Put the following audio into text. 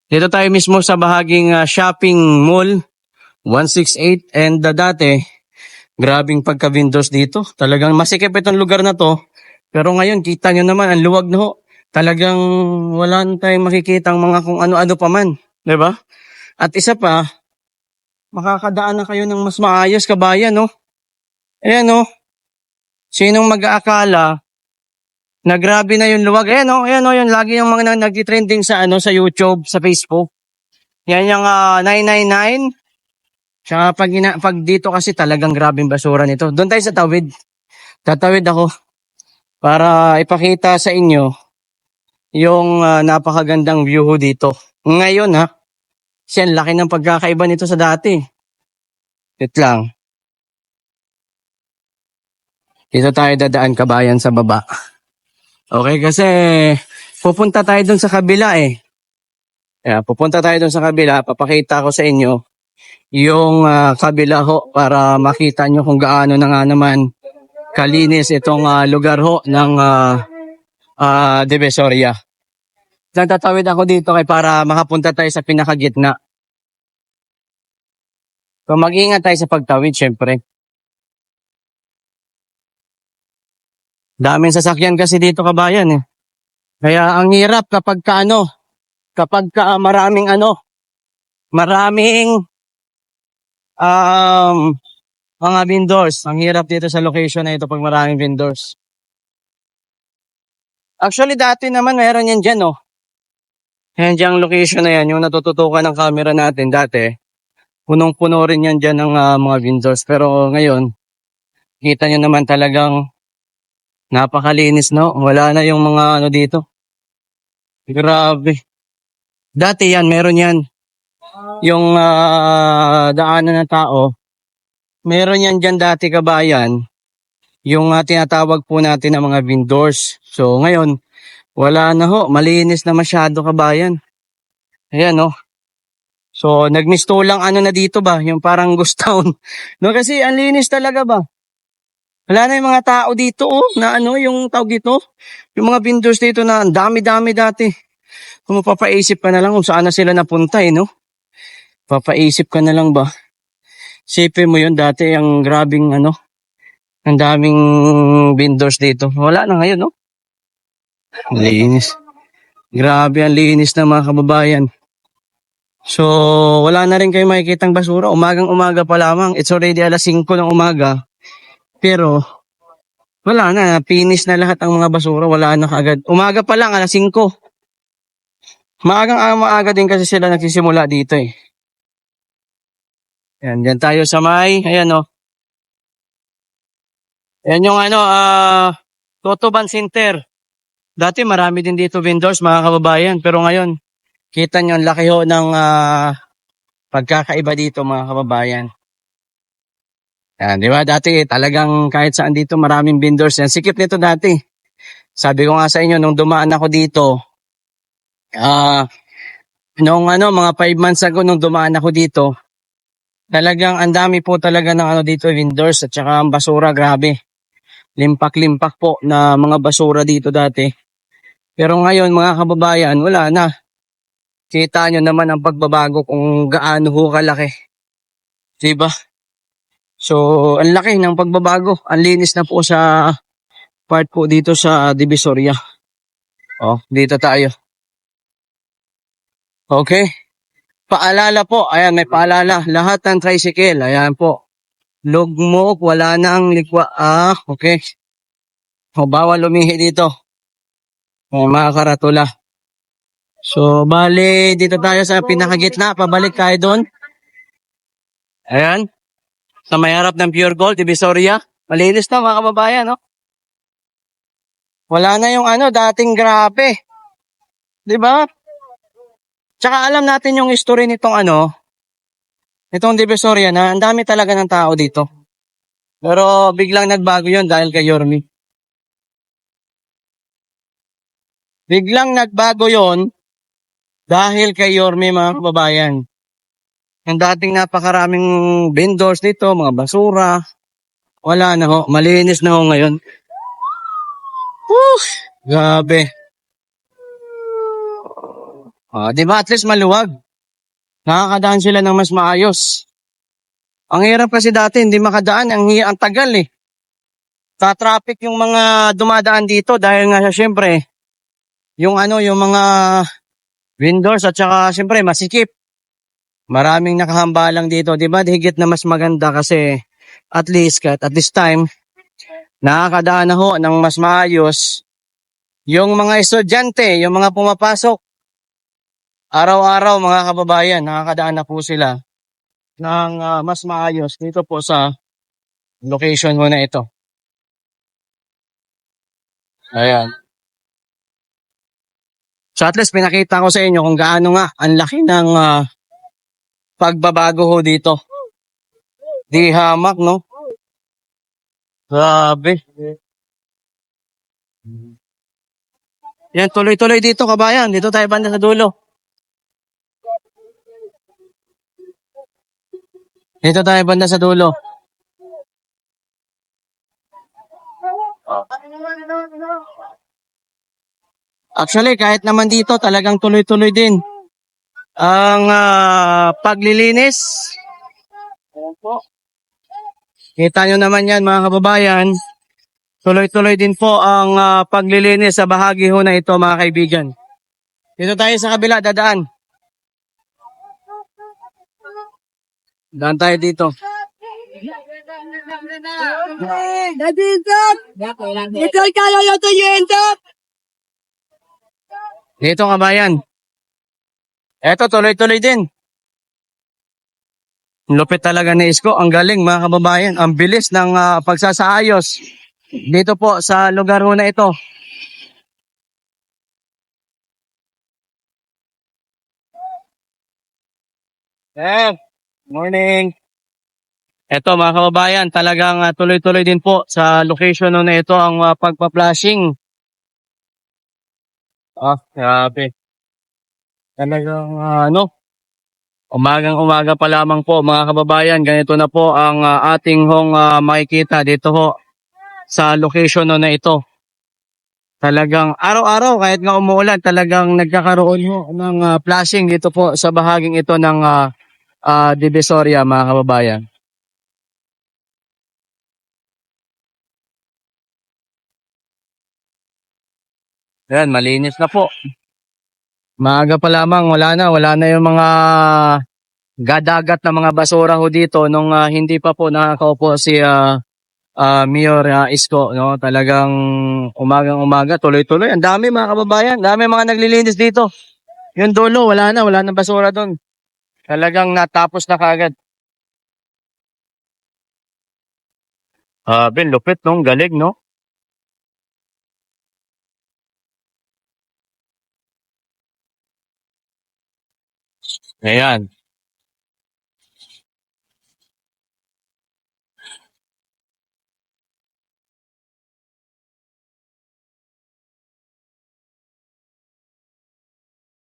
Dito tayo mismo sa bahaging shopping mall 168 and dati, grabing pagka-windows dito. Talagang masikip itong lugar na to. Pero ngayon, kita nyo naman, ang luwag na ho. Talagang wala na tayong makikita mga kung ano-ano pa man. 'Di ba? At isa pa, makakadaan na kayo ng mas maayos kabayan, no? Ayan, no? Sinong mag-aakala na grabe na yung luwag? Ayan, no? Ayan, no? Yung lagi yung mga nag-trending sa, sa YouTube, sa Facebook. Yan yung 999. Tsaka pag dito kasi talagang grabing basura nito. Doon tayo sa tawid. Tatawid ako para ipakita sa inyo yung napakagandang view ho dito. Ngayon siya laki ng pagkakaiba nito sa dati. Wait lang. Dito tayo dadaan kabayan sa baba. Okay, kasi pupunta tayo doon sa kabila eh. Pupunta tayo doon sa kabila. Papakita ko sa inyo yung kabila ho para makita nyo kung gaano na nga naman kalinis itong lugar ho ng Divisoria. Tatawid ako dito para makapunta tayo sa pinakagitna. So mag-ingat tayo sa pagtawid syempre. Daming sasakyan kasi dito kabayan eh. Kaya ang hirap kapag maraming mga vendors. Ang hirap dito sa location na ito pag maraming vendors. Actually dati naman meron yan dyan Yan dyan location na yan, yung natututukan ng camera natin dati. Punong-puno rin yan dyan ng mga vendors. Pero ngayon, kita nyo naman talagang napakalinis Wala na yung mga dito. Grabe. Dati yan, meron yan. Yung daanan ng tao. Meron yan dyan dati kabayan. Yung tinatawag po natin ng mga vendors. So ngayon, wala na malinis na masyado kabayan. Ayan So nagmisto lang na dito ba, yung parang ghost town. Kasi ang linis talaga ba. Wala na yung mga tao dito na yung tawag dito. Yung mga vendors dito na ang dami-dami dati. Kung mapapaisip ka na lang kung saan na sila napunta Papaisip ka na lang ba. Sipin mo yun dati ang grabing ang daming vendors dito. Wala na ngayon Linis. Grabe ang linis ng mga kababayan. So, wala na rin kayo makikitang basura. Umagang-umaga pa lamang. It's already alas 5 ng umaga. Pero, wala na. Finish na lahat ang mga basura. Wala na kaagad. Umaga pa lang, alas 5. Maaga din kasi sila nagsisimula dito eh. Ayan, dyan tayo sa may. Ayan Ayan yung Totoban Center. Dati marami din dito vendors mga kababayan. Pero ngayon, kita nyo ang laki ng pagkakaiba dito mga kababayan. Yan, di ba? Dati talagang kahit saan dito maraming vendors. Yan, sikip nito dati. Sabi ko nga sa inyo, nung dumaan ako dito, mga 5 months ago nung dumaan ako dito, talagang ang dami po talaga ng dito vendors at saka ang basura, grabe. Limpak-limpak po na mga basura dito dati. Pero ngayon mga kababayan, wala na. Kita nyo naman ang pagbabago kung gaano kalaki. Diba? So, ang laki ng pagbabago. Ang linis na po sa part po dito sa Divisoria. Dito tayo. Okay. Paalala po. Ayan, may paalala. Lahat ng tricycle. Ayan po. Lugmok, wala nang likwa. Okay. Bawal lumihi dito. Mga karatula. So, bali, dito tayo sa pinakagitna. Pabalik tayo doon. Ayan. Sa may harap ng Pure Gold, Divisoria. Malinis na mga kababayan, Wala na yung dating grabe. Diba? Tsaka alam natin yung history nitong itong Divisoria na ang dami talaga ng tao dito. Pero biglang nagbago yun dahil kay Yorme. Biglang nagbago yon dahil kay Yorme mga kababayan. Ang dating napakaraming vendors dito, mga basura. Wala na malinis na ngayon. Grabe. Di ba at least maluwag? Nakakadaan sila ng mas maayos. Ang hirap kasi dati hindi makadaan, ang tagal eh. Traffic yung mga dumadaan dito dahil nga syempre yung mga vendors at saka syempre masikip. Maraming nakahambalang dito, 'di ba? Higit na mas maganda kasi at least at this time nakakadaan na ho ng mas maayos yung mga estudyante, yung mga pumapasok araw-araw mga kababayan, nakakadaan na po sila ng mas maayos dito po sa location mo na ito. Ayan. So at least pinakita ko sa inyo kung gaano nga ang laki ng pagbabago ho dito. Di hamak, no? Grabe. Yan, tuloy-tuloy dito, kabayan. Dito tayo banda sa dulo. Dito tayo banda sa dulo. Actually, kahit naman dito, talagang tuloy-tuloy din ang paglilinis. Kita nyo naman yan, mga kababayan. Tuloy-tuloy din po ang paglilinis sa bahagi ho na ito, mga kaibigan. Dito tayo sa kabila, dadaan. Daan tayo dito. Dito, kabayan. Eto, tuloy-tuloy din. Lupit talaga ni Isko. Ang galing, mga kababayan. Ang bilis ng pagsasaayos dito po sa lugar ho na ito. Morning. Eto mga kababayan, talagang tuloy-tuloy din po sa location ho na ito ang pagpa-flashing. Grabe. Talagang umagang-umaga pa lamang po mga kababayan, ganito na po ang ating hong makikita dito ho sa location ho na ito. Talagang araw-araw kahit nga umuulan, talagang nagkakaroon ho ng flashing dito po sa bahaging ito ng Divisoria mga kababayan. Yan, malinis na po. Maaga pa lamang, wala na yung mga gadagat na mga basura ho dito nung hindi pa po nakakaupo si Mayor Isko, no? Talagang umagang-umaga, tuloy-tuloy. Ang dami mga kababayan, dami mga naglilinis dito. Yung dulo, wala na basura doon. Talagang natapos na kagad. Ben, lupit, no? Galing, no? Ayan.